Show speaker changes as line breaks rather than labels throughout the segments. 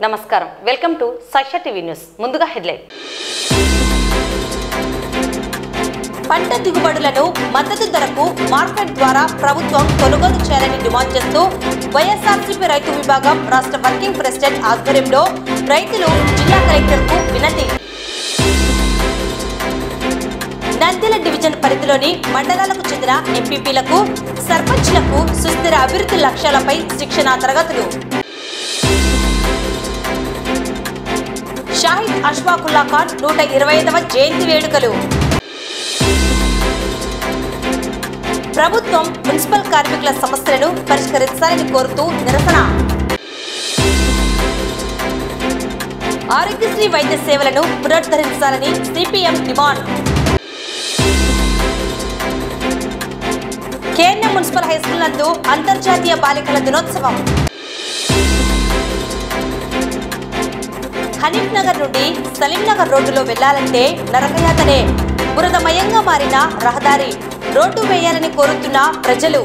నమస్కారం welcome to Sakshi TV news ముందుగా headline పంట దిగుబడులను మద్దతు ధరకు మార్కెట్ ద్వారా ప్రభుత్వం కొనుగోలు చేయాలని డిమాండ్ చేస్తూ వైఎస్ఆర్సీపీ రైతు విభాగం రాష్ట్ర వర్కింగ్ ప్రెసిడెంట్ ఆధ్వర్యంలో రైతులు జిల్లా కలెక్టర్కు వినతి. నంద్యాల డివిజన్ పరిధిలోని మండలాలకు చెందిన ఎంపీపీలకు సర్పంచ్లకు సుస్థిర అభివృద్ధి లక్ష్యాలపై శిక్షణా తరగతులు. షాహిద్ అష్ఫాకుల్లా ఖాన్ 125వ జయంతి వేడుకలు. ప్రభుత్వం మున్సిపల్ కార్మికుల సమస్యలను పరిష్కరించాలని కోరుతూ నిరసన. ఆరోగ్యశ్రీ వైద్య సేవలను పునరుద్ధరించాలని CPM demand. KNM municipal high school నందు అంతర్జాతీయ బాలికల దినోత్సవం. హనీఫ్ నగర్ నుండి సలీం నగర్ రోడ్డులో వెళ్లాలంటే నరకయాతనే. బురదమయంగా మారిన రహదారి, రోడ్డు వేయాలని కోరుతున్న ప్రజలు.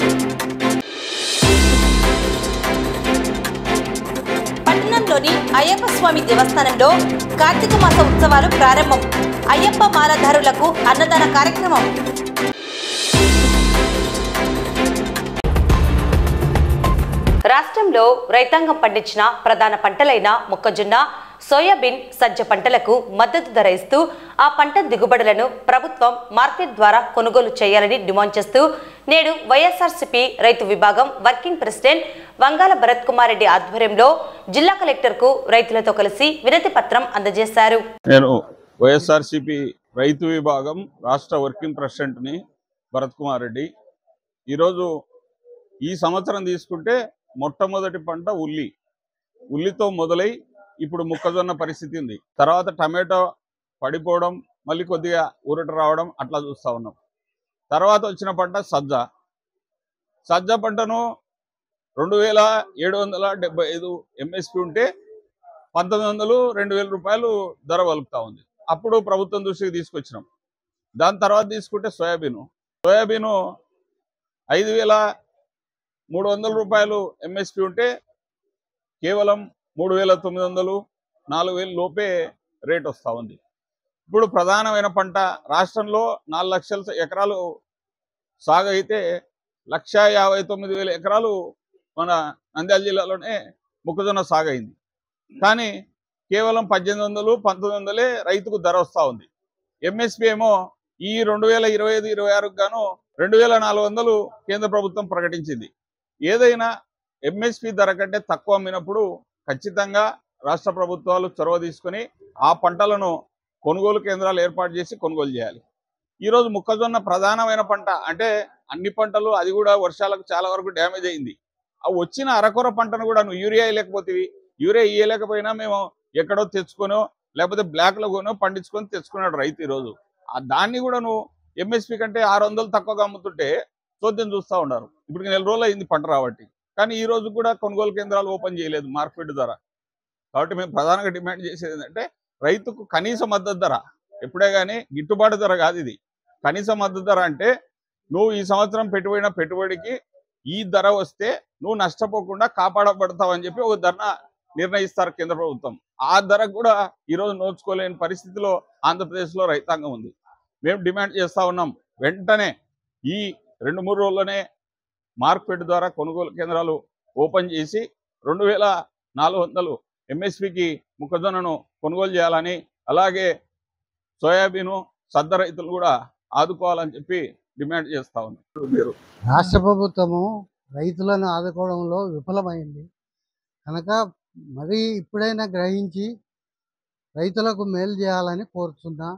పట్టణంలోని అయ్యప్ప స్వామి దేవస్థానంలో కార్తీక మాస ఉత్సవాలు ప్రారంభం. అయ్యప్ప మాలధారులకు అన్నదాన కార్యక్రమం. రాష్ట్రంలో రైతాంగం పండించిన ప్రధాన పంటలైన మొక్కజొన్న, సోయాబీన్, సజ్జ పంటలకు మద్దతు ధర ఇస్తూ ఆ పంట దిగుబడులను ప్రభుత్వం మార్కెట్ ద్వారా కొనుగోలు చేయాలని డిమాండ్ చేస్తూ నేడు వైఎస్ఆర్సీపీ రైతు విభాగం వర్కింగ్ ప్రెసిడెంట్ వంగాల భరత్ కుమార్ రెడ్డి ఆధ్వర్యంలో జిల్లా కలెక్టర్కు రైతులతో కలిసి వినతి పత్రం అందజేశారు.
నేను వైఎస్ఆర్సీపీ రైతు విభాగం రాష్ట్ర వర్కింగ్ ప్రెసిడెంట్ని భరత్ కుమార్ రెడ్డి. ఈరోజు ఈ సంవత్సరం తీసుకుంటే మొట్టమొదటి పంట ఉల్లితో మొదలై ఇప్పుడు మొక్కజొన్న పరిస్థితి ఉంది. తర్వాత టమాటో పడిపోవడం, మళ్ళీ కొద్దిగా ఊరట రావడం అట్లా చూస్తూ ఉన్నాం. తర్వాత వచ్చిన పంట సజ్జ పంటను 2775 ఎంఎస్పి ఉంటే 1900-2000 రూపాయలు ధర వలుపుతా ఉంది. అప్పుడు ప్రభుత్వం దృష్టికి తీసుకొచ్చినాం. దాని తర్వాత తీసుకుంటే సోయాబీను 5300 రూపాయలు ఎంఎస్పి ఉంటే కేవలం 3900-4000 లోపే రేట్ వస్తూ ఉంది. ఇప్పుడు ప్రధానమైన పంట రాష్ట్రంలో 4 లక్షల ఎకరాలు సాగు అయితే 1,59,000 ఎకరాలు మన నంద్యాల జిల్లాలోనే మొక్కజొన్న సాగు అయింది. కానీ కేవలం 1800-1900 రైతుకు ధర వస్తూ ఉంది. ఎంఎస్పి ఏమో ఈ 2025-26 గాను 2400 కేంద్ర ప్రభుత్వం ప్రకటించింది. ఏదైనా ఎంఎస్పి ధర కంటే తక్కువ అమ్మినప్పుడు ఖచ్చితంగా రాష్ట్ర ప్రభుత్వాలు చొరవ తీసుకొని ఆ పంటలను కొనుగోలు కేంద్రాలు ఏర్పాటు చేసి కొనుగోలు చేయాలి. ఈరోజు మొక్కజొన్న ప్రధానమైన పంట అంటే అన్ని పంటలు, అది కూడా వర్షాలకు చాలా వరకు డ్యామేజ్ అయింది. ఆ వచ్చిన అరకొర పంటను కూడా నువ్వు యూరియా ఇయ్యలేకపోయినా మేము ఎక్కడో తెచ్చుకొనో లేకపోతే బ్లాక్లో కొనో పండించుకొని తెచ్చుకున్నాడు రైతు. ఈరోజు దాన్ని కూడా నువ్వు ఎంఎస్పి కంటే 600 తక్కువగా అమ్ముతుంటే చోద్యం చూస్తూ ఉన్నారు. ఇప్పుడు 4 రోజులు అయింది పంట రాబట్టి, కానీ ఈ రోజు కూడా కొనుగోలు కేంద్రాలు ఓపెన్ చేయలేదు మార్కెట్ ద్వారా. కాబట్టి మేము ప్రధానంగా డిమాండ్ చేసేది ఏంటంటే రైతుకు కనీస మద్దతు ధర, ఎప్పుడే కానీ గిట్టుబాటు ధర కాదు ఇది. కనీస మద్దతు ధర అంటే నువ్వు ఈ సంవత్సరం పెట్టుబడికి ఈ ధర వస్తే నువ్వు నష్టపోకుండా కాపాడబడతావని చెప్పి ఒక ధర నిర్ణయిస్తారు కేంద్ర ప్రభుత్వం. ఆ ధర కూడా ఈరోజు నోచుకోలేని పరిస్థితిలో ఆంధ్రప్రదేశ్లో రైతాంగం ఉంది. మేము డిమాండ్ చేస్తూ ఉన్నాం, వెంటనే ఈ 2-3 రోజుల్లోనే మార్కెట్ ద్వారా కొనుగోలు కేంద్రాలు ఓపెన్ చేసి 2400 ఎంఎస్పికి మొక్కజొన్నను కొనుగోలు చేయాలని, అలాగే సోయాబీను, సద్ద రైతులు కూడా ఆదుకోవాలని చెప్పి డిమాండ్ చేస్తూ ఉన్నారు.
రాష్ట్ర ప్రభుత్వము రైతులను ఆదుకోవడంలో విఫలమైంది కనుక మరి ఇప్పుడైనా గ్రహించి రైతులకు మేలు చేయాలని కోరుతున్నా.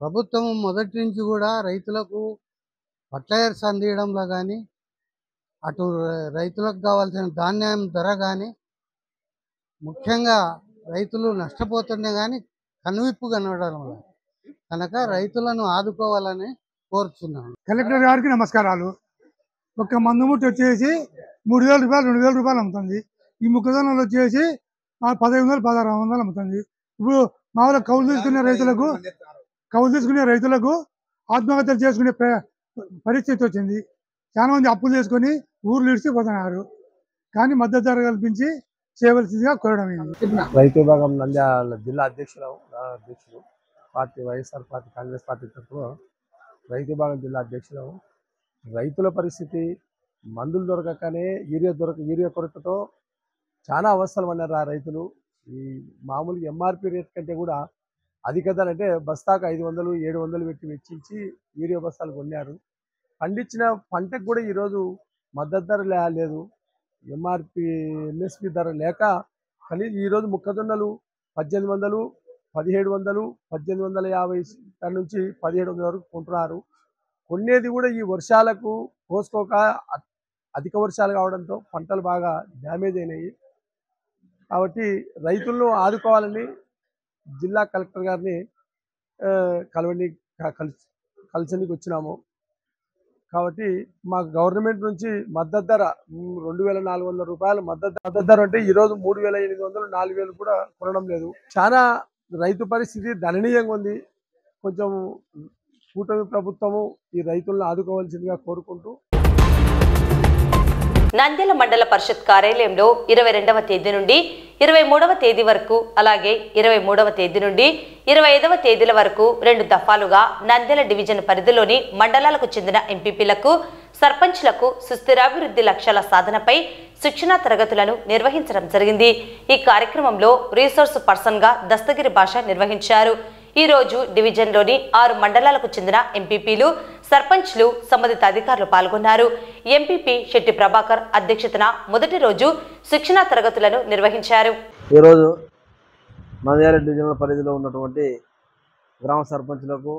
ప్రభుత్వం మొదటి నుంచి కూడా రైతులకు ఫర్టిలైజర్స్ అందించడంలో కానీ, అటు రైతులకు కావాల్సిన ధాన్యం ధర కానీ, ముఖ్యంగా రైతులు నష్టపోతుండే కానీ కనువిప్పు కనబడడం లేదు కనుక రైతులను ఆదుకోవాలని కోరుతున్నాను.
కలెక్టర్ గారికి నమస్కారాలు. ఒక మందుముట్టు వచ్చేసి 3000 రూపాయలు 2000 రూపాయలు అమ్ముతుంది. ఈ మొక్కజొన్నలు వచ్చేసి 1500-1600 అమ్ముతుంది. ఇప్పుడు మామూలుగా కౌలు తీసుకునే రైతులకు ఆత్మహత్యలు చేసుకునే పరిస్థితి వచ్చింది. చాలా మంది అప్పులు చేసుకొని ఊర్లు ఇడిచిపోతున్నారు. కానీ మద్దతు ధర కల్పించి చేయవలసిందిగా కోరడం అయింది.
రైతు విభాగం నంద్యాల జిల్లా అధ్యక్షుడు party YSR party Congress party తరఫున రైతు విభాగం జిల్లా అధ్యక్షుడు. రైతుల పరిస్థితి మందులు దొరకకనే యూరియా కొరతతో చాలా అవస్థలు పడ్డారు ఆ రైతులు. ఈ మామూలు ఎంఆర్పి రేట్ కంటే కూడా అధిక ధర అంటే బస్తాకు 500, 700 పెట్టి వెచ్చించి యూరియా బస్తాలు కొన్నారు. పండించిన పంటకు కూడా ఈరోజు మద్దతు ధర లేదు. ఎంఆర్పి ఎంఎస్పి ధర లేక కానీ ఈరోజు మొక్కజొన్నలు 1800, 1700, 1850 నుంచి 1700 వరకు కొంటున్నారు. కొనేది కూడా ఈ వర్షాలకు కోసుకోక అధిక వర్షాలు కావడంతో పంటలు బాగా డ్యామేజ్ అయినాయి. కాబట్టి రైతులను ఆదుకోవాలని జిల్లా కలెక్టర్ గారిని కలిసనికి వచ్చినాము. కాబట్టి మా గవర్నమెంట్ నుంచి మద్దతు ధర 2400 రూపాయలు మద్దతు ధర అంటే ఈరోజు 3800, 4000 కూడా కొనడం లేదు. చాలా రైతు పరిస్థితి దయనీయంగా ఉంది. కొంచెం కూటమి ప్రభుత్వము ఈ రైతులను ఆదుకోవాల్సిందిగా కోరుకుంటూ
నంద్యాల మండల పరిషత్ కార్యాలయంలో 22వ తేదీ నుండి 23వ తేదీ వరకు అలాగే 23వ తేదీ నుండి 25వ తేదీల వరకు 2 దఫాలుగా నంద్యాల డివిజన్ పరిధిలోని మండలాలకు చెందిన ఎంపీపీలకు సర్పంచ్లకు సుస్థిరాభివృద్ధి లక్ష్యాల సాధనపై శిక్షణా తరగతులను నిర్వహించడం జరిగింది. ఈ కార్యక్రమంలో రీసోర్స్ పర్సన్ గా దస్తగిరి భాష నిర్వహించారు. ఈ రోజు డివిజన్లోని 6 మండలాలకు చెందిన ఎంపీపీలు సర్పంచ్లు సంబంధిత అధికారులు పాల్గొన్నారు. ఎంపీపీ శెట్టి ప్రభాకర్ అధ్యక్షతన మొదటి రోజు శిక్షణా తరగతులను నిర్వహించారు.
ఈరోజు నంద్యాల డివిజన్ల పరిధిలో ఉన్నటువంటి గ్రామ సర్పంచ్లకు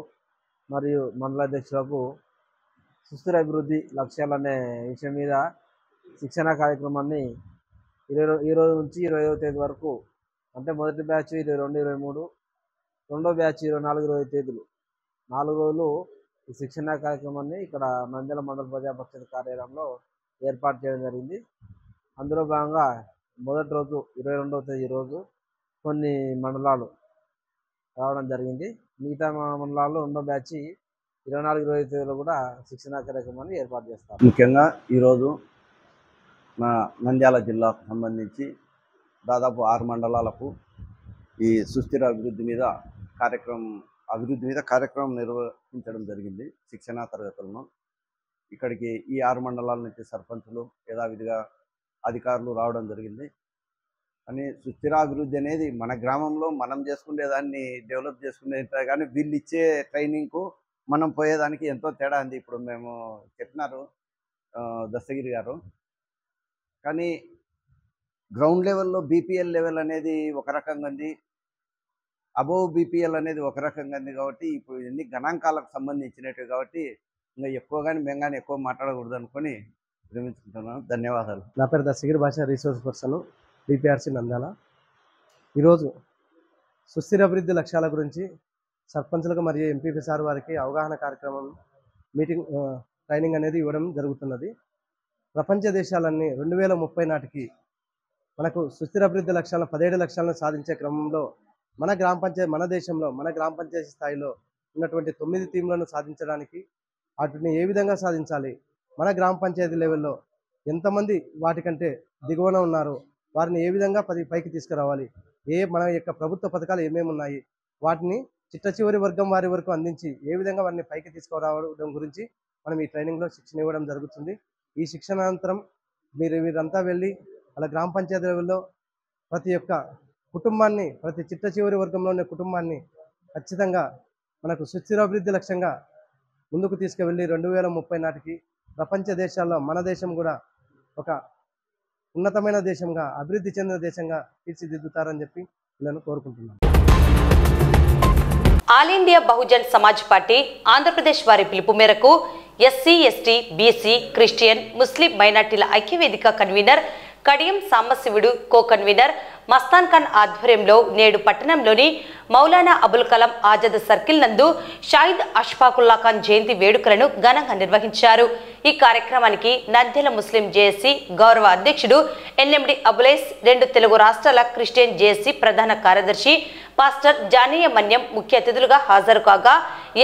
మరియు మండలాధ్యక్షులకు సుస్థిర అభివృద్ధి లక్ష్యాలనే విషయం మీద శిక్షణా కార్యక్రమాన్ని ఈ రోజు నుంచి 25వ తేదీ వరకు అంటే మొదటి బ్యాచ్ 22, 23, రెండో బ్యాచ్ 24, 25 తేదీలు 4 రోజులు ఈ శిక్షణా కార్యక్రమాన్ని ఇక్కడ నంద్యాల మండల ప్రజాపరిషత్ కార్యాలయంలో ఏర్పాటు చేయడం జరిగింది. అందులో భాగంగా మొదటి రోజు 22వ తేదీ రోజు కొన్ని మండలాలు రావడం జరిగింది. మిగతా మండలాల్లో రెండో బ్యాచ్ 24, 25 తేదీలో కూడా శిక్షణా కార్యక్రమాన్ని ఏర్పాటు చేస్తారు.
ముఖ్యంగా ఈరోజు మా నంద్యాల జిల్లాకు సంబంధించి దాదాపు 6 మండలాలకు ఈ సుస్థిర అభివృద్ధి మీద కార్యక్రమం నిర్వహించడం జరిగింది. శిక్షణా తరగతులను ఇక్కడికి ఈ 6 మండలాల నుంచి సర్పంచులు యథావిధిగా అధికారులు రావడం జరిగింది. కానీ సుస్థిరాభివృద్ధి అనేది మన గ్రామంలో మనం చేసుకునేదాన్ని డెవలప్ చేసుకునే కానీ వీళ్ళు ఇచ్చే ట్రైనింగ్కు మనం పోయేదానికి ఎంతో తేడా ఉంది. ఇప్పుడు మేము చెప్పినారు దస్తగిరి గారు. కానీ గ్రౌండ్ లెవెల్లో బీపీఎల్ లెవెల్ అనేది ఒక రకంగా ఉంది, అబోవ్ బీపీఎల్ అనేది ఒక రకంగా ఉంది. కాబట్టి ఇప్పుడు ఎన్ని గణాంకాలకు సంబంధించినట్టు కాబట్టి ఇంకా ఎక్కువ కానీ మేము కానీ ఎక్కువ మాట్లాడకూడదు అనుకొని విరమించుకుంటున్నాను. ధన్యవాదాలు.
నా పేరు దస్తగిరి భాష, రీసోర్స్ పర్సన్, డిపిఆర్సి నంద్యాల. ఈరోజు సుస్థిర అభివృద్ధి లక్ష్యాల గురించి సర్పంచులకు మరియు ఎంపీపీ సార్ వారికి అవగాహన కార్యక్రమం ట్రైనింగ్ అనేది ఇవ్వడం జరుగుతున్నది. ప్రపంచ దేశాలన్నీ 2030 నాటికి మనకు సుస్థిర అభివృద్ధి లక్ష్యాలను 17 లక్షలను సాధించే క్రమంలో మన దేశంలో మన గ్రామ పంచాయతీ స్థాయిలో ఉన్నటువంటి 9 థీమ్లను సాధించడానికి వాటిని ఏ విధంగా సాధించాలి, మన గ్రామ పంచాయతీ లెవెల్లో ఎంతమంది వాటికంటే దిగువన ఉన్నారో వారిని ఏ విధంగా పైకి తీసుకురావాలి, మన యొక్క ప్రభుత్వ పథకాలు ఏమేమి ఉన్నాయి, వాటిని చిట్ట చివరి వర్గం వారి వరకు అందించి ఏ విధంగా వారిని పైకి తీసుకురావడం గురించి మనం ఈ ట్రైనింగ్లో శిక్షణ ఇవ్వడం జరుగుతుంది. ఈ శిక్షణానంతరం మీరంతా వెళ్ళి అలా గ్రామ పంచాయతీ లెవెల్లో ప్రతి ఒక్క కుటుంబాన్ని, ప్రతి చిట్ట చివరి వర్గంలో ఉన్న కుటుంబాన్ని ఖచ్చితంగా మనకు సుస్థిరాభివృద్ధి లక్ష్యంగా ముందుకు తీసుకువెళ్ళి 2030 నాటికి ప్రపంచ దేశాల్లో మన దేశం కూడా ఒక ఉన్నతమైన దేశంగా, అభివృద్ధి చెందిన దేశంగా తీర్చిదిద్దుతారని చెప్పి నేను కోరుకుంటున్నాను.
All India Bahujan Samaj party Andhra Pradesh వారి పిలుపు మేరకు ఎస్సీ, ఎస్టీ, బీసీ, క్రిస్టియన్, ముస్లిం మైనార్టీల ఐక్యవేదిక convener Kadiyam Sambasivudu, co convener Mastan Khan ఆధ్వర్యంలో నేడు పట్టణంలోని మౌలానా అబుల్ కలాం ఆజాద్ సర్కిల్ నందు షాహిద్ అష్ఫాకుల్లా ఖాన్ జయంతి వేడుకలను ఘనంగా నిర్వహించారు. ఈ కార్యక్రమానికి నంద్యాల ముస్లిం జేఏసీ గౌరవ అధ్యక్షుడు ఎన్ఎండి అబులైస్, 2 తెలుగు రాష్ట్రాల క్రిస్టియన్ జేఏసీ ప్రధాన కార్యదర్శి పాస్టర్ జానీయ మన్యం ముఖ్య అతిథులుగా హాజరు కాగా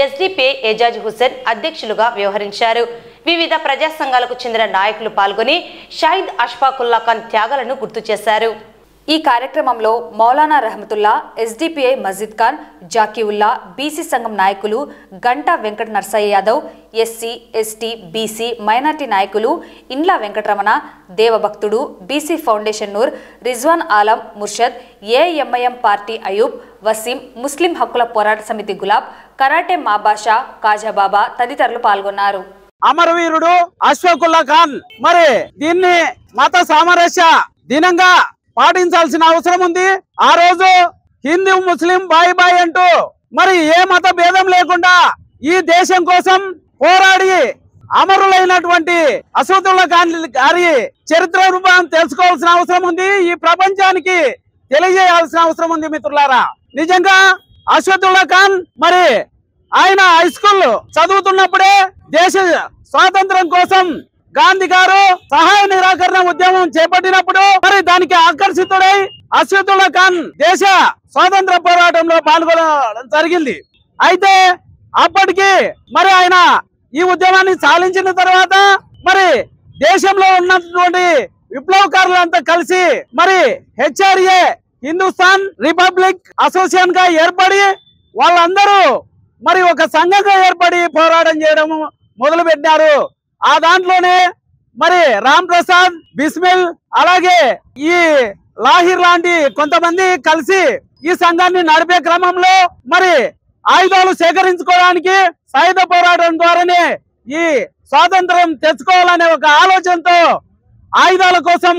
ఎస్డిపిఐ ఏజాజ్ హుసేన్ అధ్యక్షులుగా వ్యవహరించారు. వివిధ ప్రజా సంఘాలకు చెందిన నాయకులు పాల్గొని షాహిద్ అష్ఫాకుల్లా ఖాన్ త్యాగాలను గుర్తు చేశారు.
ఈ కార్యక్రమంలో మౌలానా రహమతుల్లా, ఎస్డిపిఐ మజిద్ ఖాన్, జాకీవుల్లా, బీసీ సంఘం నాయకులు Ganta Venkata Narsaiah Yadav, SC, ST, BC, minority నాయకులు ఇండ్ల వెంకటరమణ, దేవభక్తుడు, BC foundation Noor, Rizwan Alam, Murshad, AIMIM party Ayub, Waseem, ముస్లిం హక్కుల పోరాట సమితి గులాబ్, కరాటే మాబాషా, కాజాబాబా తదితరులు పాల్గొన్నారు.
అమరవీరుడు అష్ఫాకుల్లా ఖాన్ మరి దీన్ని మత సామరస్య దినంగా పాటించాల్సిన అవసరం ఉంది. ఆ రోజు హిందూ ముస్లిం బాయ్ బాయ్ అంటూ మరి ఏ మత భేదం లేకుండా ఈ దేశం కోసం పోరాడి అమరులైనటువంటి అష్ఫాకుల్లా ఖాన్ గారి చరిత్ర రూపం తెలుసుకోవాల్సిన అవసరం ఉంది. ఈ ప్రపంచానికి తెలియజేయాల్సిన అవసరం ఉంది మిత్రులారా. నిజంగా అష్ఫాకుల్లా ఖాన్ మరి ఆయన హై స్కూల్ చదువుతున్నప్పుడే దేశ స్వాతంత్రం కోసం గాంధీ గారు సహాయ నిరాకరణ ఉద్యమం చేపట్టినప్పుడు మరి దానికి ఆకర్షితుడై అష్ఫాకుల్లా ఖాన్ దేశ స్వాతంత్ర పోరాటంలో పాల్గొనడం జరిగింది. అయితే అప్పటికి మరి ఆయన ఈ ఉద్యమాన్ని సాధించిన తర్వాత మరి దేశంలో ఉన్నటువంటి విప్లవకారులంతా కలిసి మరి హెచ్ఆర్ఏ హిందుస్థాన్ రిపబ్లిక్ అసోసియేషన్ గా ఏర్పడి వాళ్ళందరూ మరి ఒక సంఘంగా ఏర్పడి పోరాటం చేయడం మొదలు పెట్టారు. ఆ దాంట్లోనే మరి రామ్ ప్రసాద్, బిస్మిల్ అలాగే ఈ లాహిర్ లాంటి కొంతమంది కలిసి ఈ సంఘాన్ని నడిపే క్రమంలో మరి ఆయుధాలు సేకరించుకోవడానికి సాయుధ పోరాటం ద్వారానే ఈ స్వాతంత్రం తెచ్చుకోవాలనే ఒక ఆలోచనతో ఆయుధాల కోసం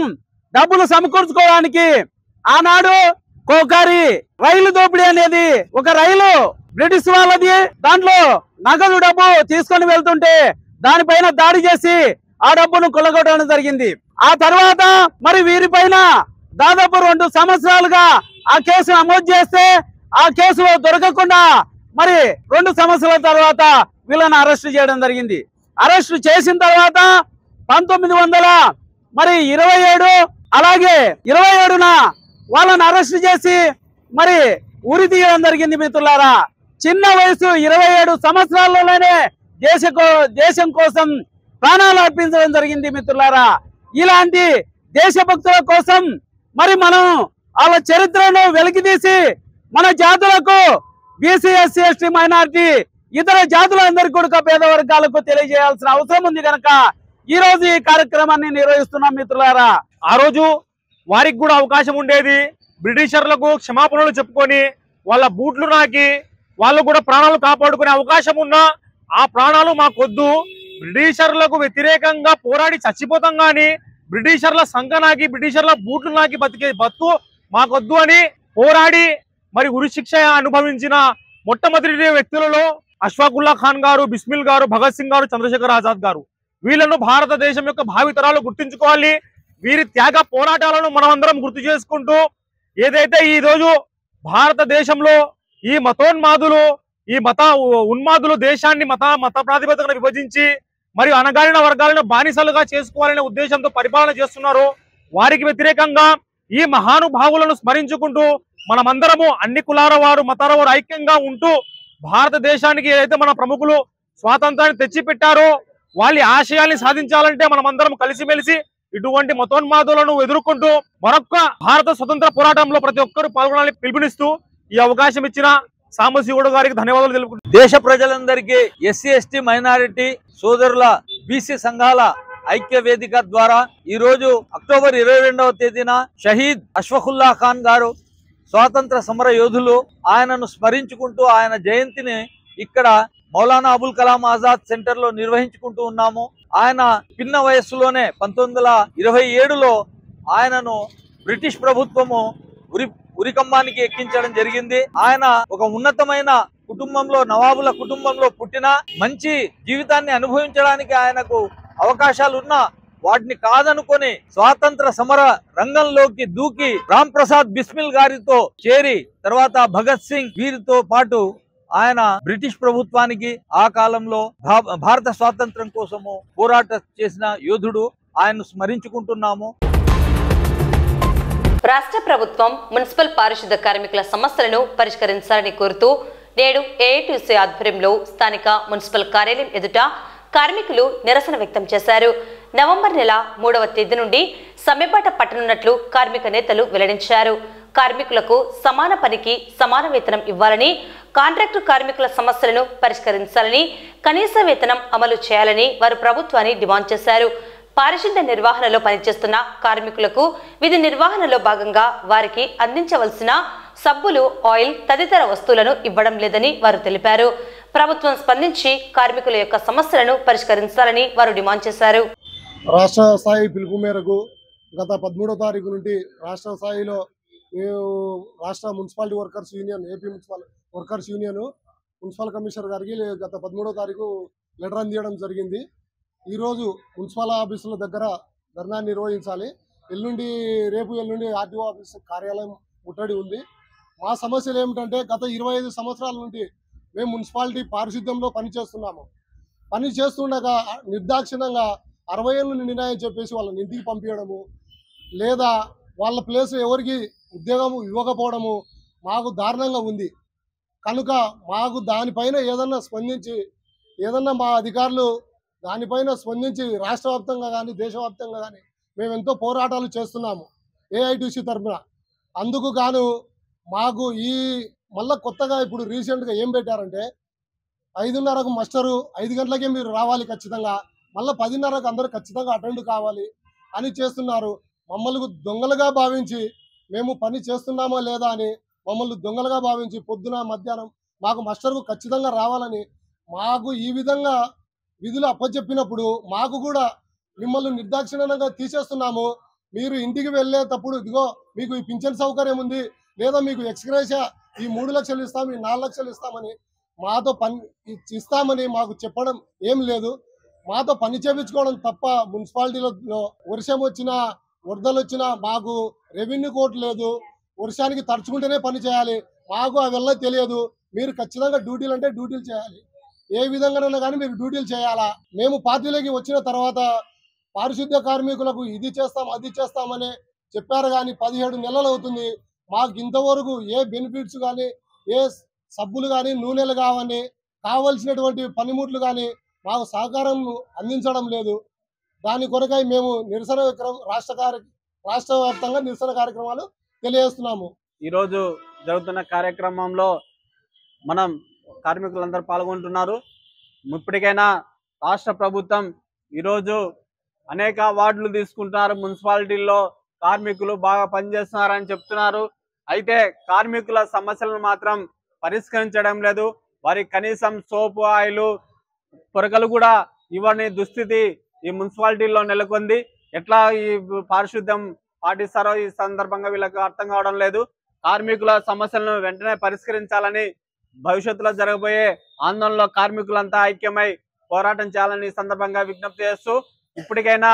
డబ్బులు సమకూర్చుకోవడానికి ఆనాడు కోకారి రైలు దోపిడీ అనేది ఒక రైలు బ్రిటిష్ వాళ్ళది, దాంట్లో నగదు డబ్బు తీసుకొని వెళ్తుంటే దానిపైన దాడి చేసి ఆ డబ్బును కొల్లగొట్టడం జరిగింది. ఆ తర్వాత మరి వీరిపైన దాదాపు 2 సంవత్సరాలుగా ఆ కేసు నమోదు చేస్తే ఆ కేసులో దొరకకుండా మరి 2 సంవత్సరాల తర్వాత వీళ్ళని అరెస్ట్ చేయడం జరిగింది. అరెస్ట్ చేసిన తర్వాత 1927 అలాగే 27న వాళ్ళని అరెస్ట్ చేసి మరి ఉరి తీయడం జరిగింది. మిత్రులారా, చిన్న వయసు 27 సంవత్సరాలలోనే దేశం కోసం ప్రాణాలు అర్పించడం జరిగింది. మిత్రులారా, ఇలాంటి దేశభక్తుల కోసం మరి మనం వాళ్ళ చరిత్రను వెలికితీసి మన జాతులకు బీసీ, ఎస్సీ, ఎస్టీ, మైనారిటీ ఇతర జాతులందరికీ కూడా పేద వర్గాలకు తెలియజేయాల్సిన అవసరం ఉంది కనుక ఈ రోజు ఈ కార్యక్రమాన్ని నిర్వహిస్తున్నాం. మిత్రులారా,
ఆ రోజు వారికి కూడా అవకాశం ఉండేది. బ్రిటిషర్లకు క్షమాపణలు చెప్పుకొని వాళ్ళ బూట్లు నాకి వాళ్ళు కూడా ప్రాణాలు కాపాడుకునే అవకాశం ఉన్నా ఆ ప్రాణాలు మాకొద్దు, బ్రిటిషర్లకు వ్యతిరేకంగా పోరాడి చచ్చిపోతాం కానీ బ్రిటిషర్ల సంఖ నాకి బ్రిటిషర్ల బూట్లు నాకి బతికే బతుకు మాకొద్దు అని పోరాడి మరి ఉరి శిక్ష అనుభవించిన మొట్టమొదటి వ్యక్తులలో అష్ఫాకుల్లా ఖాన్ గారు, బిస్మిల్ గారు, భగత్ సింగ్ గారు, చంద్రశేఖర్ ఆజాద్ గారు. వీళ్ళను భారతదేశం యొక్క భావితరాలు గుర్తించుకోవాలి. వీరి త్యాగ పోరాటాలను మనమందరం గుర్తు చేసుకుంటూ ఏదైతే ఈ రోజు భారతదేశంలో ఈ మతోన్మాదులు, ఈ ఉన్మాదులు దేశాన్ని మత ప్రాతిపదికన విభజించి మరియు అణగారిన వర్గాలను బానిసలుగా చేసుకోవాలనే ఉద్దేశంతో పరిపాలన చేస్తున్నారో వారికి వ్యతిరేకంగా ఈ మహానుభావులను స్మరించుకుంటూ మనమందరము అన్ని కులాల వారు, మతాల వారు ఐక్యంగా ఉంటూ భారతదేశానికి ఏదైతే మన ప్రముఖులు స్వాతంత్రాన్ని తెచ్చిపెట్టారో వాళ్ళ ఆశయాల్ని సాధించాలంటే మనమందరం కలిసిమెలిసి ఇటువంటి మతోన్మాదులను ఎదుర్కొంటూ మరొక్క భారత స్వతంత్ర పోరాటంలో ప్రతి ఒక్కరూ పాల్గొనాలని పిలుపునిస్తూ ఈ అవకాశం ఇచ్చిన సాంబశివుడు గారికి ధన్యవాదాలు తెలుపుకుంటున్నాను.
దేశ ప్రజలందరికీ ఎస్సీ, ఎస్టీ, మైనారిటీ సోదరుల బీసీ సంఘాల ఐక్య వేదిక ద్వారా ఈ రోజు అక్టోబర్ 22వ తేదీన షహీద్ అష్ఫాకుల్లా ఖాన్ గారు స్వాతంత్ర సమర యోధులు, ఆయనను స్మరించుకుంటూ ఆయన జయంతిని ఇక్కడ మౌలానా అబుల్ కలాం ఆజాద్ సెంటర్ లో నిర్వహించుకుంటూ ఉన్నాము. ఆయన పిన్న వయస్సులోనే 1927లో ఆయనను బ్రిటిష్ ప్రభుత్వము ఉరికంబానికి ఎక్కించడం జరిగింది. ఆయన ఒక ఉన్నతమైన కుటుంబంలో, నవాబుల కుటుంబంలో పుట్టిన మంచి జీవితాన్ని అనుభవించడానికి ఆయనకు అవకాశాలున్నా వాటిని కాదనుకొని స్వాతంత్ర సమర రంగంలోకి దూకి రామ్ ప్రసాద్ బిస్మిల్ గారితో చేరి తర్వాత భగత్ సింగ్ వీరితో పాటు ఆయన బ్రిటిష్ ప్రభుత్వానికి ఆ కాలంలో భారత స్వాతంత్రం కోసము పోరాటం చేసిన యోధుడు. ఆయన్ను స్మరించుకుంటున్నాము.
రాష్ట్ర ప్రభుత్వం మున్సిపల్ పారిశుద్ధ కార్మికుల సమస్యలను పరిష్కరించాలని కోరుతూ నేడు ఏఐటీసీ ఆధ్వర్యంలో స్థానిక మున్సిపల్ కార్యాలయం ఎదుట కార్మికులు నిరసన వ్యక్తం చేశారు. నవంబర్ నెల 3వ తేదీ నుండి సమ్మెబాట పట్టనున్నట్లు కార్మిక నేతలు వెల్లడించారు. కార్మికులకు సమాన పనికి సమాన వేతనం ఇవ్వాలని, కాంట్రాక్టు కార్మికుల సమస్యలను పరిష్కరించాలని, కనీస వేతనం అమలు చేయాలని వారు ప్రభుత్వాన్ని డిమాండ్ చేశారు. పారిశుద్ధ్య నిర్వహణలో పనిచేస్తున్న కార్మికులకు విధి నిర్వహణలో భాగంగా వారికి అందించవలసిన సబ్బులు, ఆయిల్ తదితర వస్తువులను ఇవ్వడం లేదని వారు తెలిపారు. ప్రభుత్వం స్పందించి కార్మికుల యొక్క సమస్యలను పరిష్కరించాలని వారు డిమాండ్ చేశారు.
రాష్ట్ర స్థాయి పిలుపు మేరకు గత 13వ తారీఖు నుండి రాష్ట్ర స్థాయిలో రాష్ట్ర municipality workers union, AP municipal workers union municipal commissioner గారికి గత 13వ తారీఖు లెటర్ అందించడం జరిగింది. ఈరోజు మున్సిపల్ ఆఫీసుల దగ్గర ధర్నా నిర్వహించాలి. రేపు ఎల్లుండి ఆర్టీఓ ఆఫీస్ కార్యాలయం ముట్టడి ఉంది. మా సమస్యలు ఏమిటంటే గత 25 సంవత్సరాల నుండి మేము మున్సిపాలిటీ పారిశుద్ధ్యంలో పనిచేస్తున్నాము. పని చేస్తుండగా నిర్దాక్షిణ్యంగా 60 ఏళ్ళు నిండినాయని చెప్పేసి వాళ్ళని ఇంటికి పంపించడము, లేదా వాళ్ళ ప్లేస్ ఎవరికి ఉద్యోగం ఇవ్వకపోవడము మాకు దారుణంగా ఉంది. కనుక మాకు దానిపైన ఏదన్నా మా అధికారులు దానిపైన స్పందించి రాష్ట్ర వ్యాప్తంగా కానీ దేశవ్యాప్తంగా కానీ మేము ఎంతో పోరాటాలు చేస్తున్నాము ఏఐటీసీ తరఫున. అందుకు గాను మాకు మళ్ళీ కొత్తగా ఇప్పుడు రీసెంట్గా ఏం పెట్టారంటే 5:30కు మస్టరు, 5 గంటలకే మీరు రావాలి ఖచ్చితంగా, మళ్ళీ 10:30కు అందరూ ఖచ్చితంగా అటెండ్ కావాలి అని చేస్తున్నారు. మమ్మల్ని దొంగలుగా భావించి మేము పని చేస్తున్నామా లేదా అని మమ్మల్ని దొంగలుగా భావించి పొద్దున మధ్యాహ్నం మాకు మస్టర్కు ఖచ్చితంగా రావాలని మాకు ఈ విధంగా విధులు అప్పచెప్పినప్పుడు మాకు కూడా మిమ్మల్ని నిర్దాక్షిణ్యంగా తీసేస్తున్నాము. మీరు ఇంటికి వెళ్ళేటప్పుడు ఇదిగో మీకు ఈ పింఛన్ సౌకర్యం ఉంది, లేదా మీకు ఎక్స్గ్రేషియా ఈ 3 లక్షలు ఇస్తాం, ఈ 4 లక్షలు ఇస్తామని మాతో పని ఇస్తామని మాకు చెప్పడం ఏం లేదు. మాతో పని చేయించుకోవడం తప్ప మున్సిపాలిటీలో వర్షం వచ్చినా వరదలు వచ్చినా మాకు రెవెన్యూ కోర్టు లేదు. వర్షానికి తడుచుకుంటేనే పని చేయాలి. మాకు అవెల్లా తెలియదు. మీరు ఖచ్చితంగా డ్యూటీలు అంటే డ్యూటీలు చేయాలి, ఏ విధంగానైనా కానీ మీరు డ్యూటీలు చేయాలా. మేము పార్టీలోకి వచ్చిన తర్వాత పారిశుద్ధ్య కార్మికులకు ఇది చేస్తాం అది చేస్తామని చెప్పారు, కానీ 17 నెలలు అవుతుంది. మాకు ఇంతవరకు ఏ బెనిఫిట్స్ కానీ, ఏ సబ్బులు కానీ, నూనెలు కావని కావలసినటువంటి పనిముట్లు కానీ మాకు సహకారం అందించడం లేదు. దాని కొరకై మేము నిరసన రాష్ట్ర వ్యాప్తంగా నిరసన కార్యక్రమాలు తెలియజేస్తున్నాము.
ఈరోజు జరుగుతున్న కార్యక్రమంలో మనం కార్మికులందరూ పాల్గొంటున్నారు. ఇప్పటికైనా రాష్ట్ర ప్రభుత్వం ఈరోజు అనేక అవార్డులు తీసుకుంటున్నారు. మున్సిపాలిటీల్లో కార్మికులు బాగా పనిచేస్తున్నారని చెప్తున్నారు. అయితే కార్మికుల సమస్యలను మాత్రం పరిష్కరించడం లేదు. వారికి కనీసం సోపు, ఆయిల్, పొరకలు కూడా ఇవ్వని దుస్థితి ఈ మున్సిపాలిటీల్లో నెలకొంది. ఎట్లా ఈ పారిశుద్ధ్యం పాటిస్తారో ఈ సందర్భంగా వీళ్ళకి అర్థం కావడం లేదు. కార్మికుల సమస్యలను వెంటనే పరిష్కరించాలని, భవిష్యత్తులో జరగబోయే ఆందోళనలో కార్మికులంతా ఐక్యమై పోరాటం చేయాలని ఈ సందర్భంగా విజ్ఞప్తి చేస్తూ, ఇప్పటికైనా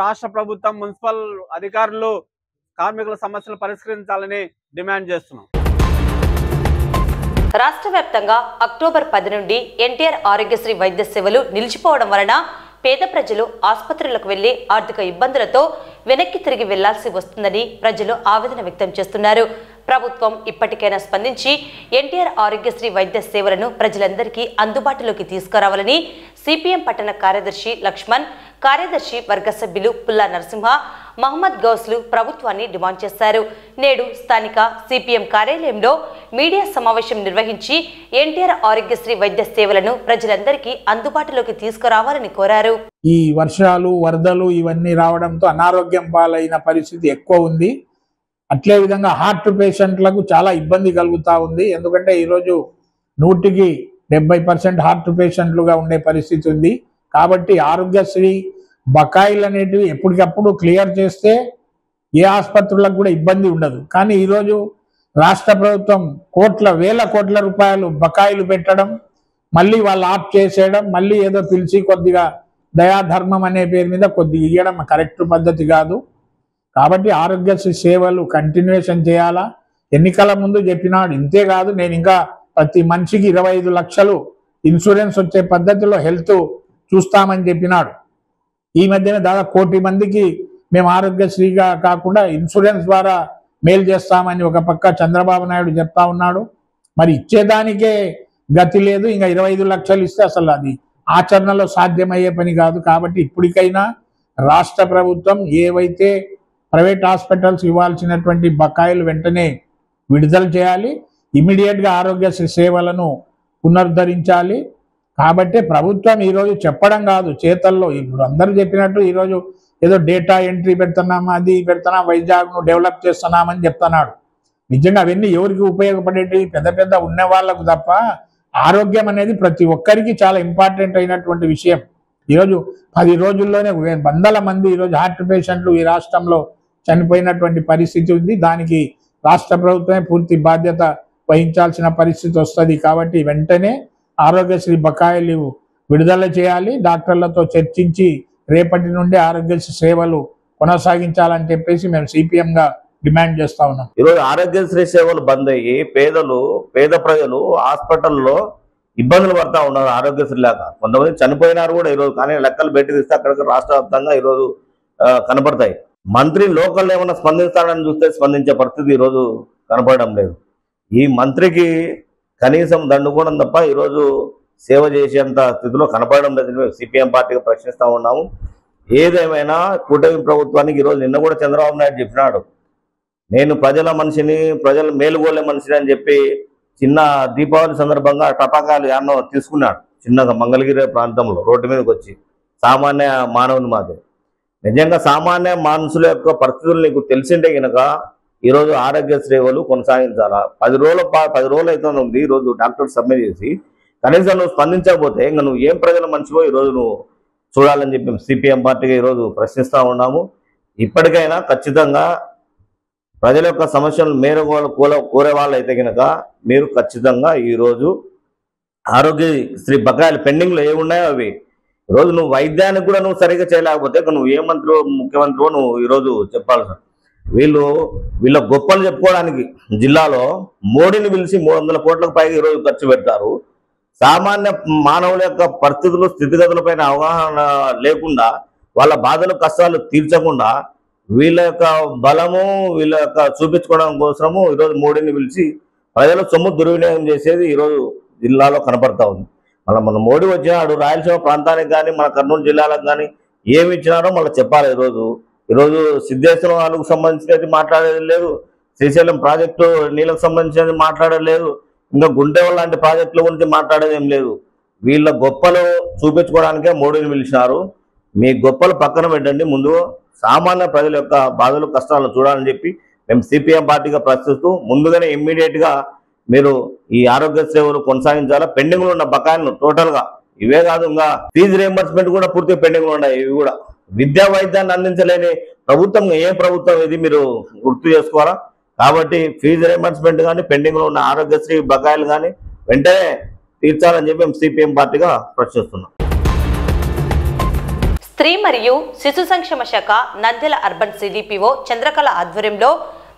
రాష్ట్ర ప్రభుత్వం, మున్సిపల్ అధికారులు కార్మికుల సమస్యలు పరిష్కరించాలని డిమాండ్ చేస్తున్నాం.
రాష్ట్ర వ్యాప్తంగా అక్టోబర్ 10 నుండి ఎన్టీఆర్ ఆరోగ్యశ్రీ వైద్య సేవలు నిలిచిపోవడం వలన పేద ప్రజలు ఆసుపత్రులకు వెళ్లి ఆర్థిక ఇబ్బందులతో వెనక్కి తిరిగి వెళ్లాల్సి వస్తుందని ప్రజలు ఆవేదన వ్యక్తం చేస్తున్నారు. ప్రభుత్వం ఇప్పటికైనా స్పందించి ఎన్టీఆర్ ఆరోగ్యశ్రీ వైద్య సేవలను ప్రజలందరికీ అందుబాటులోకి తీసుకురావాలని సిపిఎం పట్టణ కార్యదర్శి లక్ష్మణ్, కార్యదర్శి వర్గ సభ్యులు పుల్లా నరసింహ, మహమ్మద్ గౌస్లు ప్రభుత్వాన్ని డిమాండ్ చేశారు. నేడు స్థానిక సిపిఎం కార్యాలయంలో మీడియా సమావేశం నిర్వహించి ఎన్టీఆర్ ఆరోగ్యశ్రీ వైద్య సేవలను ప్రజలందరికీ అందుబాటులోకి తీసుకురావాలని కోరారు.
ఈ వర్షాలు, వరదలు ఇవన్నీ రావడంతో అనారోగ్యం పాలైన పరిస్థితి ఎక్కువ ఉంది. అట్లే విధంగా హార్ట్ పేషెంట్లకు చాలా ఇబ్బంది కలుగుతూ ఉంది. ఎందుకంటే ఈరోజు 100% హార్ట్ పేషెంట్లుగా ఉండే పరిస్థితి ఉంది. కాబట్టి ఆరోగ్యశ్రీ బకాయిలు అనేటివి ఎప్పటికప్పుడు క్లియర్ చేస్తే ఏ ఆసుపత్రులకు కూడా ఇబ్బంది ఉండదు. కానీ ఈరోజు రాష్ట్ర ప్రభుత్వం వేల కోట్ల రూపాయలు బకాయిలు పెట్టడం, మళ్ళీ వాళ్ళు ఆఫ్ చేసేయడం, మళ్ళీ ఏదో పిలిచి కొద్దిగా దయాధర్మం అనే పేరు మీద కొద్దిగా ఇవ్వడం కరెక్ట్ పద్ధతి కాదు. కాబట్టి ఆరోగ్యశ్రీ సేవలు కంటిన్యూషన్ చేయాలా. ఎన్నికల ముందు చెప్పినాడు. ఇంతేకాదు, నేను ఇంకా ప్రతి మనిషికి 25 లక్షలు ఇన్సూరెన్స్ వచ్చే పద్ధతిలో హెల్త్ చూస్తామని చెప్పినాడు. ఈ మధ్యన దాదాపు 1 కోటి మందికి మేము ఆరోగ్యశ్రీగా కాకుండా ఇన్సూరెన్స్ ద్వారా మేలు చేస్తామని ఒక పక్క చంద్రబాబు నాయుడు చెప్తా ఉన్నాడు. మరి ఇచ్చేదానికే గతి లేదు. ఇంకా 25 లక్షలు ఇస్తే అసలు అది ఆచరణలో సాధ్యమయ్యే పని కాదు. కాబట్టి ఇప్పటికైనా రాష్ట్ర ప్రభుత్వం ఏవైతే ప్రైవేట్ హాస్పిటల్స్ ఇవ్వాల్సినటువంటి బకాయిలు వెంటనే విడుదల చేయాలి. ఇమీడియట్గా ఆరోగ్యశ్రీ సేవలను పునరుద్ధరించాలి. కాబట్టి ప్రభుత్వం ఈరోజు చెప్పడం కాదు, చేతల్లో ఇప్పుడు అందరూ చెప్పినట్టు ఈరోజు ఏదో డేటా ఎంట్రీ పెడుతున్నాం, అది పెడుతున్నాం, వైజాగ్ను డెవలప్ చేస్తున్నామని చెప్తున్నాడు. నిజంగా అవన్నీ ఎవరికి ఉపయోగపడేటివి? పెద్ద పెద్ద ఉన్న వాళ్ళకు తప్ప ఆరోగ్యం అనేది ప్రతి ఒక్కరికి చాలా ఇంపార్టెంట్ అయినటువంటి విషయం. ఈరోజు 10 రోజుల్లోనే వందల మంది ఈరోజు హార్ట్ పేషెంట్లు ఈ రాష్ట్రంలో చనిపోయినటువంటి పరిస్థితి ఉంది. దానికి రాష్ట్ర ప్రభుత్వమే పూర్తి బాధ్యత వహించాల్సిన పరిస్థితి వస్తుంది. కాబట్టి వెంటనే ఆరోగ్యశ్రీ బకాయిలు విడుదల చేయాలి. డాక్టర్లతో చర్చించి రేపటి నుండి ఆరోగ్యశ్రీ సేవలు కొనసాగించాలని చెప్పేసి మేము సిపిఎంగా డిమాండ్ చేస్తా ఉన్నాం.
ఈరోజు ఆరోగ్యశ్రీ సేవలు బంద్ అయ్యి పేద ప్రజలు హాస్పిటల్లో ఇబ్బందులు పడతా ఉన్నారు. ఆరోగ్యశ్రీ లేక కొంతమంది చనిపోయినారు కూడా ఈరోజు. కానీ లెక్కలు పెట్టి తీస్తే అక్కడికి రాష్ట్ర వ్యాప్తంగా ఈరోజు కనపడతాయి. మంత్రి లోకల్ ఏమైనా స్పందిస్తాడని చూస్తే స్పందించే పరిస్థితి ఈరోజు కనపడడం లేదు. ఈ మంత్రికి కనీసం దండుకోవడం తప్ప ఈరోజు సేవ చేసేంత స్థితిలో కనపడడం లేదు. సిపిఎం పార్టీగా ప్రశ్నిస్తూ ఉన్నాము. ఏదేమైనా కూటమి ప్రభుత్వానికి ఈరోజు నిన్న కూడా చంద్రబాబు నాయుడు చెప్పినాడు, నేను ప్రజల మనిషిని, ప్రజల మేలుగోలే మనిషిని అని చెప్పి చిన్న దీపావళి సందర్భంగా టపాకాయలు యాన్నో తీసుకున్నాడు. చిన్నగా మంగళగిరి ప్రాంతంలో రోడ్డు మీదకి వచ్చి సామాన్య మానవుని మాదిరి. నిజంగా సామాన్య మనుషుల యొక్క పరిస్థితులు నీకు తెలిసింటే కనుక ఈరోజు ఆరోగ్య సేవలు కొనసాగించాలా. 10 రోజులు అవుతుంది ఈరోజు డాక్టర్ సబ్మిట్ చేసి. కనీసం నువ్వు స్పందించకపోతే ఇంకా నువ్వు ఏం ప్రజల మనిషివో ఈరోజు నువ్వు చూడాలని చెప్పి సిపిఎం పార్టీగా ఈరోజు ప్రశ్నిస్తూ ఉన్నాము. ఇప్పటికైనా ఖచ్చితంగా ప్రజల యొక్క సమస్యలు కోరే వాళ్ళు అయితే కనుక మీరు ఖచ్చితంగా ఈరోజు ఆరోగ్యశ్రీ బకాయిలు పెండింగ్లో ఏమి ఉన్నాయో అవి ఈరోజు నువ్వు వైద్యానికి కూడా నువ్వు సరిగ్గా చేయలేకపోతే నువ్వు ఏ మంత్రివో ముఖ్యమంత్రివో నువ్వు ఈరోజు చెప్పాలి సార్. వీళ్ళ గొప్పలు చెప్పుకోవడానికి జిల్లాలో మోడీని పిలిచి 300 కోట్లకు పైగా ఈరోజు ఖర్చు పెడతారు. సామాన్య మానవుల యొక్క పరిస్థితులు స్థితిగతులపైన అవగాహన లేకుండా వాళ్ళ బాధలు కష్టాలు తీర్చకుండా వీళ్ళ యొక్క బలము వీళ్ళ యొక్క చూపించుకోవడం కోసము ఈరోజు మోడీని పిలిచి ప్రజల సొమ్ము దుర్వినియోగం చేసేది ఈరోజు జిల్లాలో కనపడతా ఉంది. మన మోడీ వచ్చినాడు రాయలసీమ ప్రాంతానికి కానీ మన కర్నూలు జిల్లాలకు కానీ ఏమి ఇచ్చినారో మళ్ళీ చెప్పాలి. ఈరోజు సిద్ధేశ్వరం వాళ్ళకు సంబంధించినది మాట్లాడేది లేదు, శ్రీశైలం ప్రాజెక్టు నీళ్ళకు సంబంధించినది మాట్లాడేది లేదు, ఇంకా గుంటెవల్ లాంటి ప్రాజెక్టుల గురించి మాట్లాడేది ఏం లేదు. వీళ్ళ గొప్పలు చూపించుకోవడానికే మోడీని పిలిచినారు. మీ గొప్పలు పక్కన పెట్టండి, ముందు సామాన్య ప్రజల యొక్క బాధలు కష్టాలను చూడాలని చెప్పి మేము సిపిఎం పార్టీగా ప్రశ్నిస్తూ ముందుగానే ఇమ్మీడియట్గా మీరు ఈ ఆరోగ్య సేవలు కొనసాగించాలా. పెండింగ్లో ఉన్న బకాయిలను టోటల్గా ఇవే కాదు, ఇంకా ఫీజు రియంబర్స్మెంట్ కూడా పూర్తిగా పెండింగ్లో ఉన్నాయి. ఇవి కూడా విద్యా వైద్యాన్ని అందించలేని ప్రభుత్వం ఏ ప్రభుత్వం ఇది మీరు గుర్తు చేసుకోవాలా. కాబట్టి ఫీజు రియంబర్స్మెంట్ కానీ పెండింగ్లో ఉన్న ఆరోగ్యశ్రీ బకాయిలు కానీ వెంటనే తీర్చాలని చెప్పి మేము సిపిఎం పార్టీగా ప్రశ్నిస్తున్నాం.
స్త్రీ మరియు శిశు సంక్షేమ శాఖ నంద్యాల అర్బన్ సిడిపిఓ చంద్రకళ ఆధ్వర్యంలో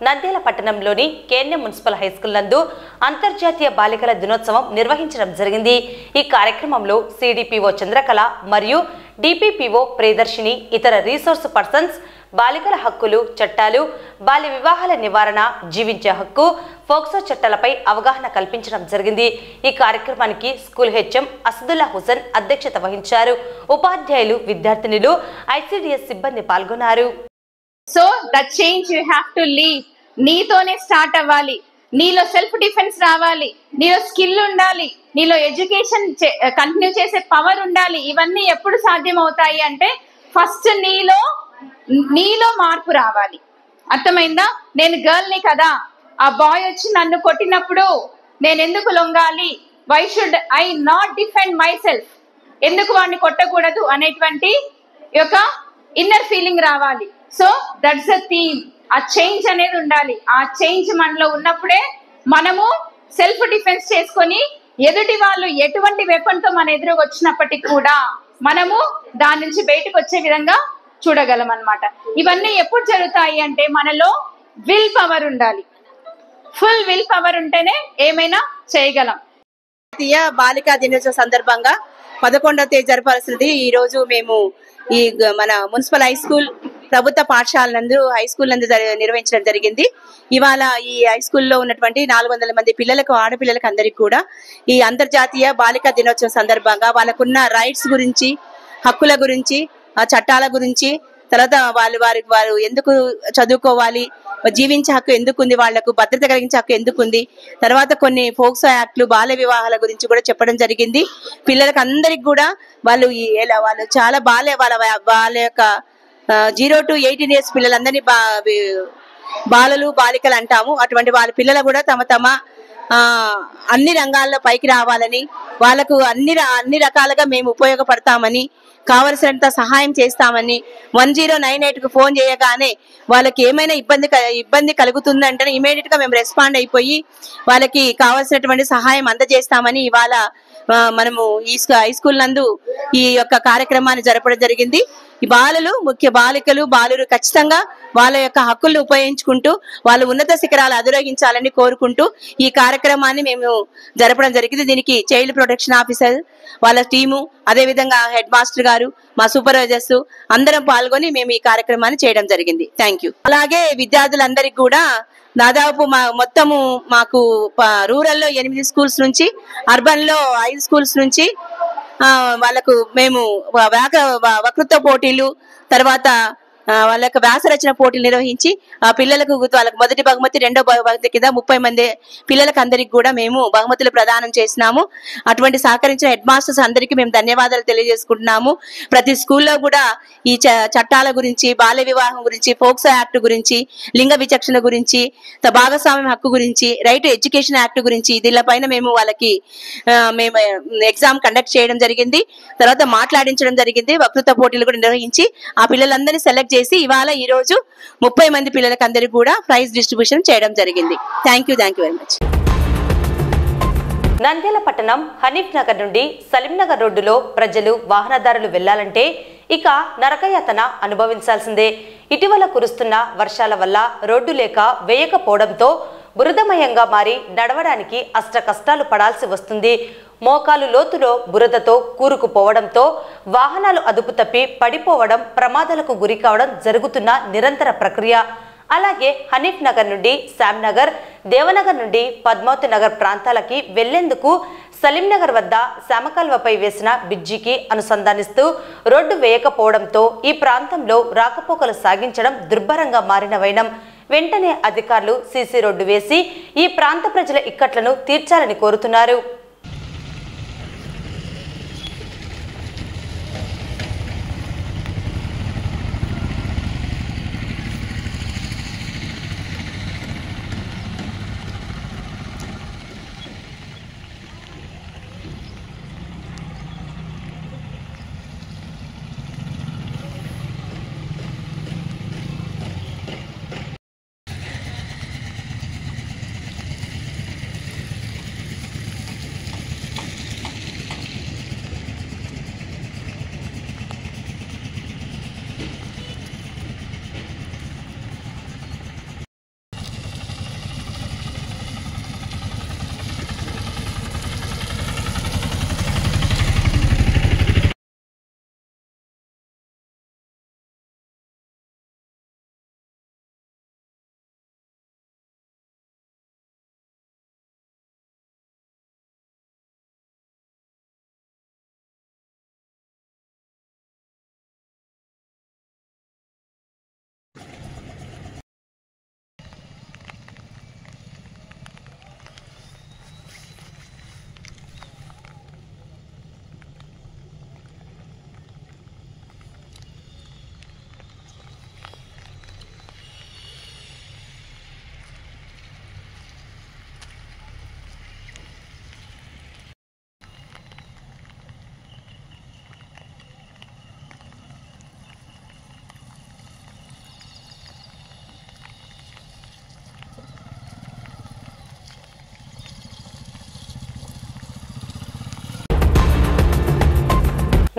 నంద్యాల పట్టణంలోని కేఎన్ఎం మున్సిపల్ హైస్కూల్ నందు అంతర్జాతీయ బాలికల దినోత్సవం నిర్వహించడం జరిగింది. ఈ కార్యక్రమంలో సిడిపిఓ చంద్రకళ మరియు డిపిపిఓ ప్రియదర్శిని, ఇతర రీసోర్స్ పర్సన్స్ బాలికల హక్కులు, చట్టాలు, బాల్య వివాహాల నివారణ, జీవించే హక్కు, ఫోక్సో చట్టాలపై అవగాహన కల్పించడం జరిగింది. ఈ కార్యక్రమానికి స్కూల్ హెచ్ఎం అసదుల్లా హుసేన్ అధ్యక్షత వహించారు. ఉపాధ్యాయులు, విద్యార్థినులు, ఐసిడిఎస్ సిబ్బంది పాల్గొన్నారు.
So that change you have to leave. నీతోనే స్టార్ట్ అవ్వాలి. నీలో సెల్ఫ్ డిఫెన్స్ రావాలి, నీలో స్కిల్ ఉండాలి, నీలో ఎడ్యుకేషన్ కంటిన్యూ చేసే పవర్ ఉండాలి. ఇవన్నీ ఎప్పుడు సాధ్యం అవుతాయి అంటే ఫస్ట్ నీలో మార్పు రావాలి. అర్థమైందా? నేను గర్ల్ని కదా, ఆ బాయ్ వచ్చి నన్ను కొట్టినప్పుడు నేను ఎందుకు లొంగాలి? Why should I not defend myself? ఎందుకు వాడిని కొట్టకూడదు అనేటువంటి యొక్క ఇన్నర్ ఫీలింగ్ రావాలి. So that's the theme. ఆ చేంజ్ అనేది ఉండాలి. ఆ చేంజ్ మనలో ఉన్నప్పుడే మనము సెల్ఫ్ డిఫెన్స్ చేసుకొని ఎదుటి వాళ్ళు ఎటువంటి వెపన్ తో మన ఎదురుగా వచ్చినప్పటికీ కూడా మనము దాని నుంచి బయటకు వచ్చే విధంగా చూడగలం అన్నమాట. ఇవన్నీ ఎప్పుడు జరుగుతాయి అంటే మనలో విల్ పవర్ ఉండాలి. ఫుల్ విల్ పవర్ ఉంటేనే ఏమైనా చేయగలం.
జాతీయ బాలికా దినోత్సవ సందర్భంగా 11వ తేదీ జరపాల్సింది ఈ రోజు మేము ఈ మన మున్సిపల్ హై స్కూల్ ప్రభుత్వ పాఠశాల నందు హై స్కూల్ నందు నిర్వహించడం జరిగింది. ఇవాళ ఈ హై స్కూల్లో ఉన్నటువంటి 400 మంది పిల్లలకు, ఆడపిల్లలకు అందరికి కూడా ఈ అంతర్జాతీయ బాలికా దినోత్సవం సందర్భంగా వాళ్ళకున్న రైట్స్ గురించి, హక్కుల గురించి, ఆ చట్టాల గురించి, తర్వాత వారు ఎందుకు చదువుకోవాలి, జీవించే హక్కు ఎందుకు ఉంది, వాళ్లకు భద్రత కలిగించే హక్కు ఎందుకు ఉంది, తర్వాత కొన్ని ఫోక్సో యాక్ట్లు, బాల్య వివాహాల గురించి కూడా చెప్పడం జరిగింది. పిల్లలకు అందరికి కూడా వాళ్ళు చాలా వాళ్ళ యొక్క 0 to 18 years పిల్లలందరినీ బాలలు బాలికలు అంటాము. అటువంటి వాళ్ళ పిల్లలు కూడా తమ అన్ని రంగాల్లో పైకి రావాలని, వాళ్ళకు అన్ని రకాలుగా మేము ఉపయోగపడతామని, కావలసినంత సహాయం చేస్తామని 1098కు ఫోన్ చేయగానే వాళ్ళకి ఏమైనా ఇబ్బంది కలుగుతుందంటే ఇమీడియట్ గా మేము రెస్పాండ్ అయిపోయి వాళ్ళకి కావాల్సినటువంటి సహాయం అందజేస్తామని ఇవాళ మనము ఈ హై స్కూల్ నందు ఈ యొక్క కార్యక్రమాన్ని జరపడం జరిగింది. ఈ ముఖ్య బాలురు ఖచ్చితంగా వాళ్ళ యొక్క హక్కులను ఉపయోగించుకుంటూ వాళ్ళు ఉన్నత శిఖరాలు అధిరోహించాలని కోరుకుంటూ ఈ కార్యక్రమాన్ని మేము జరపడం జరిగింది. దీనికి చైల్డ్ ప్రొటెక్షన్ ఆఫీసర్ వాళ్ళ టీము, అదేవిధంగా హెడ్ మాస్టర్ గారు, మా సూపర్వైజర్స్ అందరం పాల్గొని మేము ఈ కార్యక్రమాన్ని చేయడం జరిగింది. Thank you. అలాగే విద్యార్థులందరికీ కూడా దాదాపు మాకు రూరల్ లో 8 స్కూల్స్ నుంచి, అర్బన్ లో 5 స్కూల్స్ నుంచి వాళ్ళకు మేము వక్తృత్వ పోటీలు, తర్వాత వాళ్ళ యొక్క వ్యాస రచన పోటీలు నిర్వహించి ఆ పిల్లలకు వాళ్ళకి మొదటి బహుమతి, రెండో బహుమతి కింద 30 మంది పిల్లలకు అందరికి కూడా మేము బహుమతులు ప్రదానం చేసినాము. అటువంటి సహకరించిన హెడ్ మాస్టర్స్ అందరికీ మేము ధన్యవాదాలు తెలియజేసుకుంటున్నాము. ప్రతి స్కూల్లో కూడా ఈ చట్టాల గురించి, బాల్య వివాహం గురించి, ఫోక్సో యాక్ట్ గురించి, లింగ విచక్షణ గురించి, భాగస్వామ్యం హక్కు గురించి, రైట్ ఎడ్యుకేషన్ యాక్ట్ గురించి దీనిపైన మేము వాళ్ళకి ఎగ్జామ్ కండక్ట్ చేయడం జరిగింది. తర్వాత మాట్లాడించడం జరిగింది. వక్తృత్వ పోటీలు కూడా నిర్వహించి ఆ పిల్లలందరినీ సెలెక్ట్ చేసి ఇవాళ ఈ రోజు 30 మంది పిల్లలకు అందరికీ కూడా ప్రైజ్ డిస్ట్రిబ్యూషన్ చేయడం జరిగింది. Thank you very much.
Nandyal పట్టణం హనీఫ్ నగర్ నుండి సలీం నగర్ రోడ్డులో ప్రజలు, వాహనదారులు వెళ్లాలంటే ఇక నరకయాతన అనుభవించాల్సిందే. ఇటీవల కురుస్తున్న వర్షాల వల్ల రోడ్డు లేక వేయకపోవడంతో బురదమయంగా మారి నడవడానికి అష్ట కష్టాలు పడాల్సి వస్తుంది. మోకాలు లోతులో బురదతో కూరుకుపోవడంతో వాహనాలు అదుపు తప్పి పడిపోవడం, ప్రమాదాలకు గురి కావడం జరుగుతున్న నిరంతర ప్రక్రియ. అలాగే హనీఫ్ నగర్ నుండి శ్యామ్ నగర్, దేవనగర్ నుండి పద్మావతి నగర్ ప్రాంతాలకి వెళ్లేందుకు సలీం నగర్ వద్ద శ్యామకాల్వపై వేసిన బ్రిడ్జికి అనుసంధానిస్తూ రోడ్డు వేయకపోవడంతో ఈ ప్రాంతంలో రాకపోకలు సాగించడం దుర్భరంగా మారిన వైనం. వెంటనే అధికారులు సీసీ రోడ్డు వేసి ఈ ప్రాంత ప్రజల ఇక్కట్లను తీర్చాలని కోరుతున్నారు.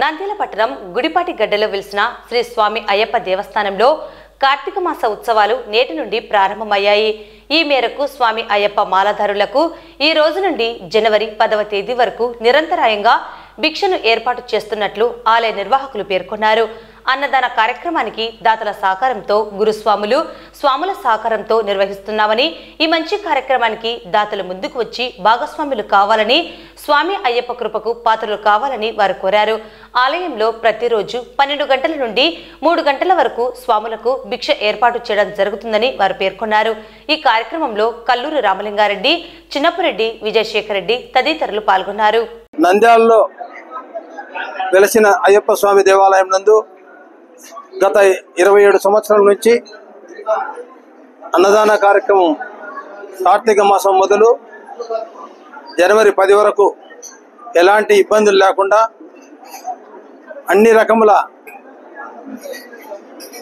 నంద్యాల పట్టణం గుడిపాటి గడ్డలో వెలిసిన శ్రీ స్వామి అయ్యప్ప దేవస్థానంలో కార్తీక మాస ఉత్సవాలు నేటి నుండి ప్రారంభమయ్యాయి. ఈ మేరకు స్వామి అయ్యప్ప మాలధారులకు ఈ రోజు నుండి జనవరి 10వ తేదీ వరకు నిరంతరాయంగా భిక్షను ఏర్పాటు చేస్తున్నట్లు ఆలయ నిర్వాహకులు పేర్కొన్నారు. అన్నదాన కార్యక్రమానికి దాతల సహకారంతో గురుస్వాములు స్వాముల సహకారంతో నిర్వహిస్తున్నామని ఈ మంచి కార్యక్రమానికి దాతలు ముందుకు వచ్చి భాగస్వాములు కావాలని స్వామి అయ్యప్ప కృపకు పాత్రలు కావాలని వారు కోరారు. ఆలయంలో ప్రతిరోజు 12 గంటల నుండి 3 గంటల వరకు స్వాములకు భిక్ష ఏర్పాటు చేయడం జరుగుతుందని వారు పేర్కొన్నారు. ఈ కార్యక్రమంలో కల్లూరు రామలింగారెడ్డి, చిన్నపురెడ్డి, విజయశేఖర్ రెడ్డి తదితరులు పాల్గొన్నారు.
నంద్యాలలో వెలసిన అయ్యప్ప స్వామి దేవాలయం నందు గత 27 సంవత్సరాల నుంచి అన్నదాన కార్యక్రమం కార్తీక మాసం మొదలు జనవరి 10 వరకు ఎలాంటి ఇబ్బందులు లేకుండా అన్ని రకముల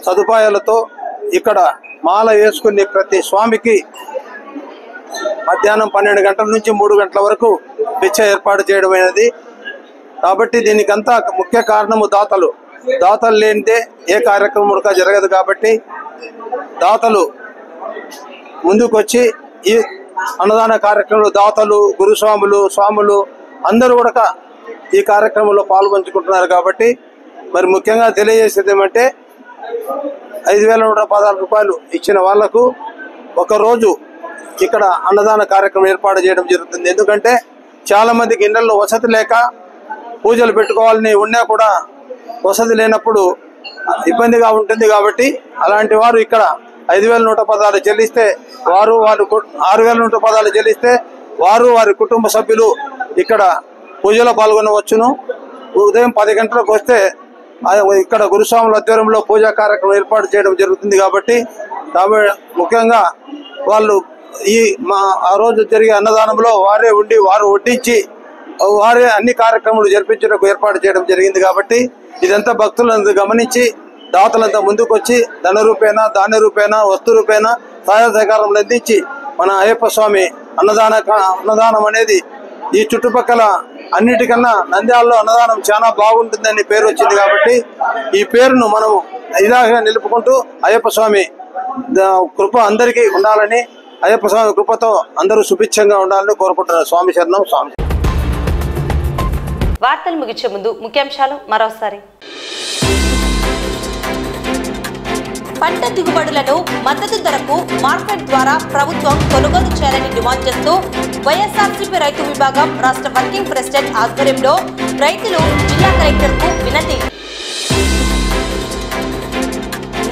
సదుపాయాలతో ఇక్కడ మాల వేసుకునే ప్రతి స్వామికి మధ్యాహ్నం 12 గంటల నుంచి 3 గంటల వరకు భిక్ష ఏర్పాటు చేయడం అనేది. కాబట్టి దీనికంతా ముఖ్య కారణము దాతలు లేనిదే ఏ కార్యక్రమం జరగదు. కాబట్టి దాతలు ముందుకొచ్చి ఈ అన్నదాన కార్యక్రమంలో దాతలు, గురుస్వాములు, స్వాములు అందరూ కూడా ఈ కార్యక్రమంలో పాల్గొంచుకుంటున్నారు. కాబట్టి మరి ముఖ్యంగా తెలియజేసేది ఏమంటే 5,116 రూపాయలు ఇచ్చిన వాళ్లకు ఒకరోజు ఇక్కడ అన్నదాన కార్యక్రమం ఏర్పాటు చేయడం జరుగుతుంది. ఎందుకంటే చాలా మందికి ఇళ్లలో వసతి లేక పూజలు పెట్టుకోవాలని ఉన్నా కూడా వసతి లేనప్పుడు ఇబ్బందిగా ఉంటుంది. కాబట్టి అలాంటి వారు ఇక్కడ 5,116 చెల్లిస్తే వారు 6,116 చెల్లిస్తే వారు వారి కుటుంబ సభ్యులు ఇక్కడ పూజలో పాల్గొనవచ్చును. ఉదయం 10 గంటలకు వస్తే ఇక్కడ గురుస్వాముల ఆధ్వర్యంలో పూజా కార్యక్రమం ఏర్పాటు చేయడం జరుగుతుంది. కాబట్టి ముఖ్యంగా వాళ్ళు ఆ రోజు జరిగే అన్నదానంలో వారే ఉండి వారు వడ్డించి వారే అన్ని కార్యక్రమాలు జరిపించడానికి ఏర్పాటు చేయడం జరిగింది. కాబట్టి ఇదంతా భక్తులంతా గమనించి దాతలంతా ముందుకొచ్చి ధన రూపేణ, ధాన్య రూపేణ, వస్తు రూపేణ సహాయ సహకారం అందించి మన అయ్యప్ప స్వామి అన్నదానం అనేది ఈ చుట్టుపక్కల అన్నిటికన్నా నంద్యాలలో అన్నదానం చాలా బాగుంటుందని పేరు వచ్చింది. కాబట్టి ఈ పేరును మనం ఇలాగే నిలుపుకుంటూ అయ్యప్ప స్వామి కృప అందరికీ ఉండాలని, అయ్యప్ప స్వామి కృపతో అందరూ సుభిక్షంగా ఉండాలని కోరుకుంటున్నారు. స్వామి శరణం. స్వామి.
వార్తలు ముగించే ముందు ముఖ్యాంశాలు మరోసారి. పంట దిగుబడులను మద్దతు ధరకు మార్కెట్ ద్వారా ప్రభుత్వం కొనుగోలు చేయాలని డిమాండ్ చేస్తూ వైఎస్ఆర్సీపీ రైతు విభాగం రాష్ట్ర వర్కింగ్ ప్రెసిడెంట్ ఆధ్వర్యంలో రైతులు జిల్లా కలెక్టర్కు వినతి.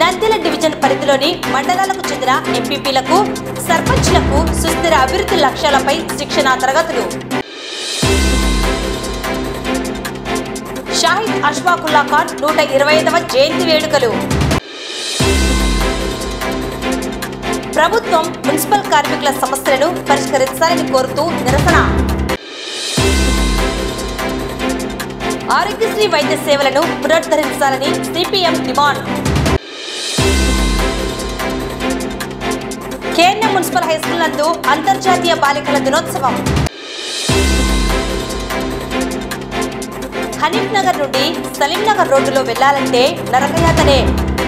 నంద్యాల డివిజన్ పరిధిలోని మండలాలకు చెందిన ఎంపీపీలకు, సర్పంచ్లకు సుస్థిర అభివృద్ధి లక్ష్యాలపై శిక్షణా తరగతులు. షాహిద్ అష్ఫాకుల్లా ఖాన్ 125వ జయంతి వేడుకలు. ప్రభుత్వం మున్సిపల్ కార్మికుల సమస్యలను పరిష్కరించాలని కోరుతూ నిరసన. ఆరోగ్యశ్రీ వైద్య సేవలను పునరుద్ధరించాలని CPM demand. KNM municipal high school నందు అంతర్జాతీయ బాలికల దినోత్సవం. హనీఫ్ నగర్ నుండి సలీం నగర్ రోడ్డులో వెళ్లాలంటే నరకయాతనే.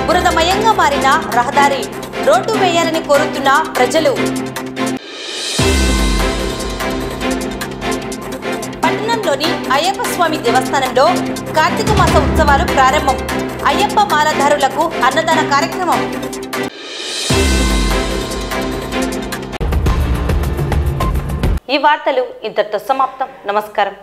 బురదమయంగా మారిన రహదారి, రోడ్డు వేయాలని కోరుతున్న ప్రజలు. పట్టణంలోని అయ్యప్ప స్వామి దేవస్థానంలో కార్తీక మాస ఉత్సవాలు ప్రారంభం. అయ్యప్ప మాలధారులకు అన్నదాన కార్యక్రమం. ఈ వార్తలు ఇంతటితో సమాప్తం. నమస్కారం.